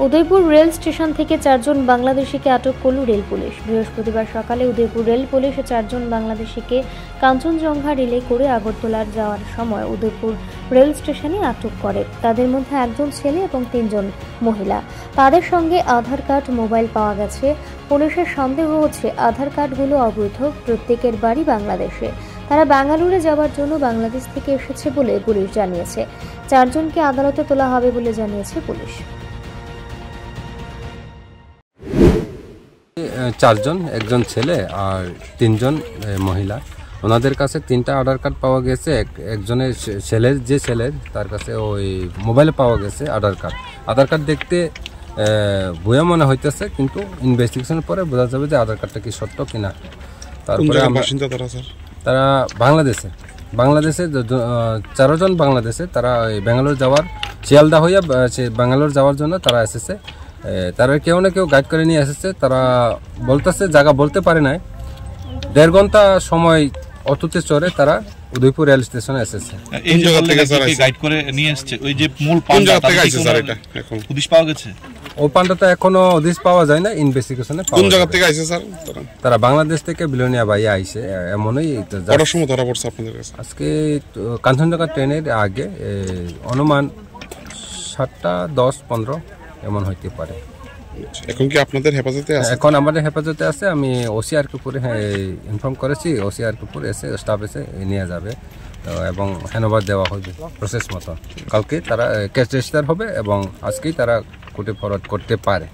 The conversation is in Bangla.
উদয়পুর রেল স্টেশন থেকে 4 জন বাংলাদেশিকে আটক করল রেল পুলিশ। বৃহস্পতিবার সকালে উদয়পুর রেল পুলিশ 4 জন বাংলাদেশিকে কাঞ্চনজঙ্ঘা রেলে করে আগরতলার যাওয়ার সময় উদয়পুর রেল স্টেশনে আটক করে। তাদের মধ্যে একজন ছেলে এবং 3 জন মহিলা। তাদের সঙ্গে আধার কার্ড, মোবাইল পাওয়া গেছে। পুলিশের সন্দেহ হচ্ছে আধার কার্ডগুলো অবৈধ। প্রত্যেকের বাড়ি বাংলাদেশে। তারা বেঙ্গালুরু যাওয়ার জন্য বাংলাদেশ থেকে এসেছে বলে পুলিশ জানিয়েছে। 4 জনকে আদালতে তোলা হবে বলে জানিয়েছে পুলিশ। 4 জন, একজন ছেলে আর 3 জন মহিলা। ওনাদের কাছে 3টা আধার কার্ড পাওয়া গেছে। একজনের ছেলের তার কাছে ওই মোবাইলে পাওয়া গেছে আধার কার্ড দেখতে ভুয়া মনে হইতেছে, কিন্তু ইনভেস্টিগেশনের পরে বোঝা যাবে যে আধার কার্ডটা কি সত্য কিনা। তারপরে তারা বাংলাদেশে 4 জন বাংলাদেশে, তারা বেঙ্গালুরু যাওয়ার শিয়ালদা হইয়া বেঙ্গালুরু যাওয়ার জন্য তারা এসেছে। তারা কেউ না কেউ গাইড করে নিয়ে এসেছে। তারা বলতেছে, জায়গা বলতে পারে নাই। 1.5 ঘন্টা সময় অটোতে চড়ে তারা উদয়পুর রেল স্টেশনে এসেছে। এই জায়গা থেকে স্যার গাইড করে নিয়ে আসছে। ওই যে মূল পান্ডা থেকে আইছে স্যার, এটা এখন হদিশ পাওয়া গেছে। ও পান্ডাটা এখনো হদিশ পাওয়া যায় না, ইনভেস্টিগেশনে। কোন জায়গা থেকে আইছে স্যার? তারা বাংলাদেশ থেকে বিলোনিয়া বাইয়া আইছে। এমনই কটার সময় ধরা পড়ছে আপনাদের কাছে? আজকে কাঞ্চনজঙ্ঘা ট্রেনের আগে অনুমান 7টা 10-15 এমন হইতে পারে। এখন কি আপনাদের হেফাজতে আছে? এখন আমাদের হেফাজতে আছে। আমি ওসিআরকে ইনফর্ম করেছি। ওসিআরকে এসে স্টাফ এসে নিয়ে যাবে এবং হ্যান্ডওভার দেওয়া হবে প্রসেস মতো। কালকে তারা কেস রেজিস্টার হবে এবং আজকেই তারা কোর্টে ফরওয়ার্ড করতে পারে।